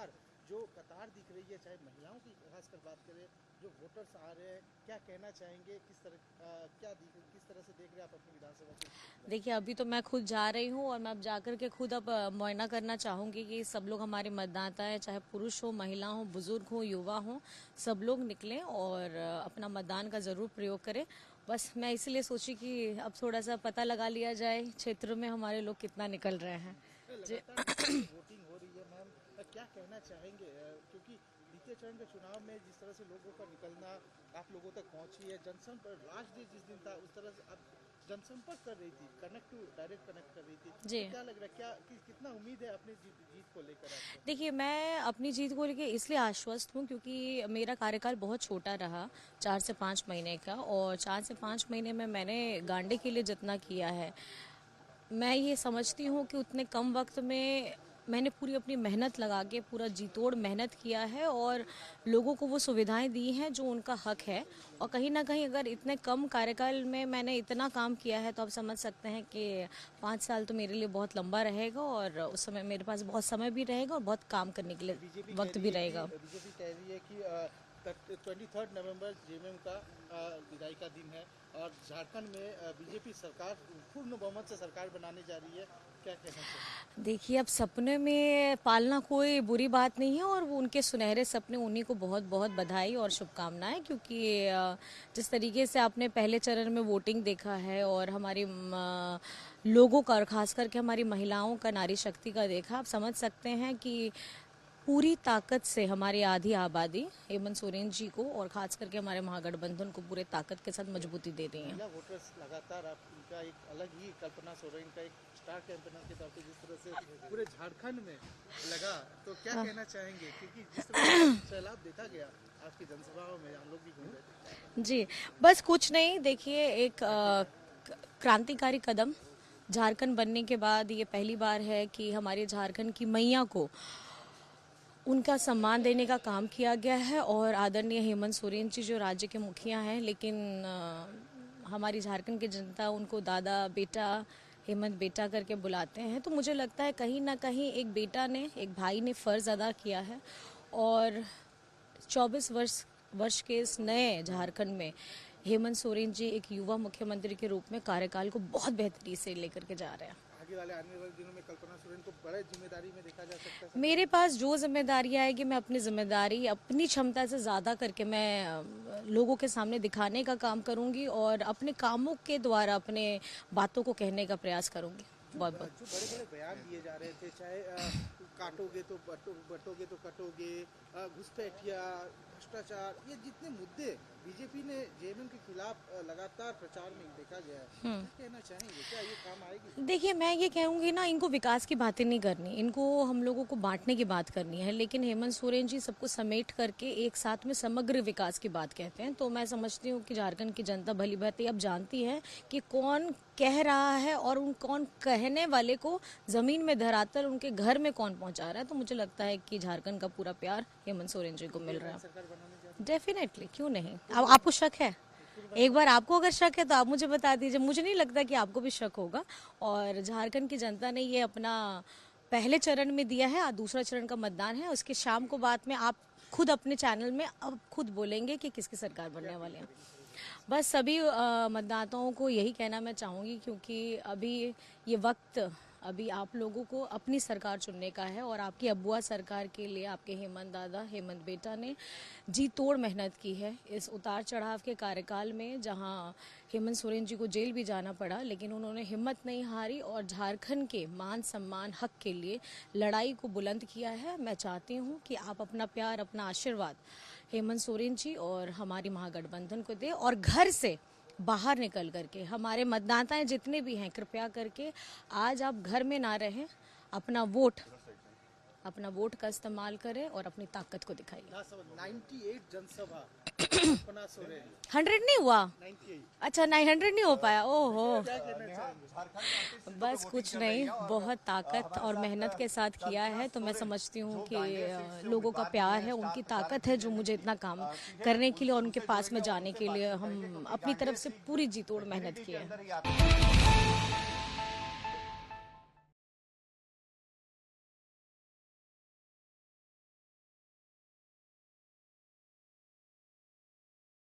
लगातार जो कतार दिख रही है, चाहे महिलाओं की खासकर बात करें, जो वोटर्स आ रहे हैं, क्या कहना चाहेंगे, किस तरह से देख रहे हैं आप अपनी विधानसभा के? देखिए, अभी तो मैं खुद जा रही हूँ और मैं अब जाकर के खुद अब मुआयना करना चाहूँगी कि सब लोग हमारे मतदाता हैं, चाहे पुरुष हो, महिला हो, बुजुर्ग हो, युवा हो, सब लोग निकलें और अपना मतदान का ज़रूर प्रयोग करें। बस मैं इसलिए सोची कि अब थोड़ा सा पता लगा लिया जाए क्षेत्र में हमारे लोग कितना निकल रहे हैं। वोटिंग हो रही है मैम, क्या कहना चाहेंगे, क्योंकि द्वितीय चरण के चुनाव में जिस तरह से लोगों का निकलना आप लोगों तक पहुंची है, जनसंपर्क लास्ट डे जिस दिन था उस तरह से आप जनसंपर्क कर रही थी, डायरेक्ट कनेक्ट कर रही थी जी। तो क्या लग रहा है, कितना उम्मीद है अपनी जीत को लेकर आपको? देखिए, मैं अपनी जीत को लेकर इसलिए आश्वस्त हूँ क्योंकि मेरा कार्यकाल बहुत छोटा रहा, 4 से 5 महीने का, और 4 से 5 महीने में मैंने गांडे के लिए जितना किया है, मैं ये समझती हूँ कि उतने कम वक्त में मैंने पूरी अपनी मेहनत लगा के पूरा जी तोड़ मेहनत किया है और लोगों को वो सुविधाएं दी हैं जो उनका हक है। और कहीं ना कहीं अगर इतने कम कार्यकाल में मैंने इतना काम किया है तो आप समझ सकते हैं कि 5 साल तो मेरे लिए बहुत लंबा रहेगा और उस समय मेरे पास बहुत समय भी रहेगा और बहुत काम करने के लिए वक्त भी रहेगा। बीजेपी कह रही है कि 23 नवंबर जेएमएम का विदाई का दिन है और झारखंड में बीजेपी सरकार पूर्ण बहुमत से सरकार बनाने जा रही है, क्या कहना चाहिए? देखिए, अब सपने में पालना कोई बुरी बात नहीं है और वो उनके सुनहरे सपने, उन्हीं को बहुत बहुत बधाई और शुभकामनाएं, क्योंकि जिस तरीके से आपने पहले चरण में वोटिंग देखा है और हमारी लोगों का और खास करके हमारी महिलाओं का, नारी शक्ति का देखा, आप समझ सकते हैं कि पूरी ताकत से हमारी आधी आबादी हेमंत सोरेन जी को और खास करके हमारे महागठबंधन को पूरे ताकत के साथ मजबूती दे रही हैं। वोटर्स लगातार आप उनका एक अलग ही कल्पना सोरेन का एक स्टार कैंपेनर के तौर पे जिस तरह से पूरे झारखंड में लगा, तो क्या कहना चाहेंगे, क्योंकि जिस तरह से सैलाब देखा गया आपकी जनसभाओं में, हम लोग भी घूम रहे थे। जी, बस कुछ नहीं, देखिए, एक क्रांतिकारी कदम झारखंड बनने के बाद ये पहली बार है कि हमारे झारखंड की मैया को उनका सम्मान देने का काम किया गया है और आदरणीय हेमंत सोरेन जी जो राज्य के मुखिया हैं, लेकिन हमारी झारखंड की जनता उनको दादा, बेटा, हेमंत बेटा करके बुलाते हैं। तो मुझे लगता है कहीं ना कहीं एक बेटा ने, एक भाई ने फर्ज अदा किया है और 24 वर्ष के इस नए झारखंड में हेमंत सोरेन जी एक युवा मुख्यमंत्री के रूप में कार्यकाल को बहुत बेहतरी से लेकर के जा रहे हैं। आने वाले दिनों में कल्पना सोरेन को बड़े जिम्मेदारी में देखा जा सकता है। मेरे पास जो जिम्मेदारी आएगी, मैं अपनी जिम्मेदारी अपनी क्षमता से ज़्यादा करके मैं लोगों के सामने दिखाने का काम करूंगी और अपने कामों के द्वारा अपने बातों को कहने का प्रयास करूंगी। बहुत बहुत जो बड़े बड़े बयान दिए जा रहे थे, चाहे काटोगे तो बटोगे तो कटोगे, घुसपैठिया, भ्रष्टाचार, ये जितने मुद्दे बीजेपी ने जेएमएम के खिलाफ लगातार प्रचार में देखा गया है, क्या कहना चाहेंगे, क्या ये काम आएगी? देखिए, मैं ये कहूँगी ना, इनको विकास की बातें नहीं करनी, इनको हम लोगों को बांटने की बात करनी है, लेकिन हेमंत सोरेन जी सबको समेट करके एक साथ में समग्र विकास की बात कहते हैं। तो मैं समझती हूँ कि झारखंड की जनता भली भांति अब जानती है कि कौन कह रहा है और उन कौन कहने वाले को जमीन में धरातल उनके घर में कौन पहुंचा रहा है। तो मुझे लगता है कि झारखंड का पूरा प्यार हेमंत सोरेन जी को मिल रहा है। डेफिनेटली, क्यों नहीं। अब आपको शक है, एक बार आपको अगर शक है तो आप मुझे बता दीजिए, मुझे नहीं लगता कि आपको भी शक होगा। और झारखंड की जनता ने ये अपना पहले चरण में दिया है, दूसरा चरण का मतदान है, उसके शाम को बाद में आप खुद अपने चैनल में अब खुद बोलेंगे कि किसकी सरकार बनने वाले हैं। बस सभी मतदाताओं को यही कहना मैं चाहूँगी, क्योंकि अभी ये वक्त अभी आप लोगों को अपनी सरकार चुनने का है और आपकी अबुआ सरकार के लिए आपके हेमंत दादा, हेमंत बेटा ने जी तोड़ मेहनत की है इस उतार चढ़ाव के कार्यकाल में, जहां हेमंत सोरेन जी को जेल भी जाना पड़ा, लेकिन उन्होंने हिम्मत नहीं हारी और झारखंड के मान सम्मान हक के लिए लड़ाई को बुलंद किया है। मैं चाहती हूँ कि आप अपना प्यार, अपना आशीर्वाद हेमंत सोरेन जी और हमारी महागठबंधन को दे और घर से बाहर निकल करके हमारे मतदाताएं जितने भी हैं, कृपया करके आज आप घर में ना रहें, अपना वोट का इस्तेमाल करें और अपनी ताकत को दिखाइए। 98 जनसभा 100 नहीं हुआ? 98। अच्छा, 900 नहीं हो पाया। ओहो, बस कुछ नहीं, बहुत ताकत और मेहनत के साथ किया है। तो मैं समझती हूँ कि लोगों का प्यार है, उनकी ताकत है जो मुझे इतना काम करने के लिए और उनके पास में जाने के लिए हम अपनी तरफ से पूरी जी तोड़ मेहनत की है।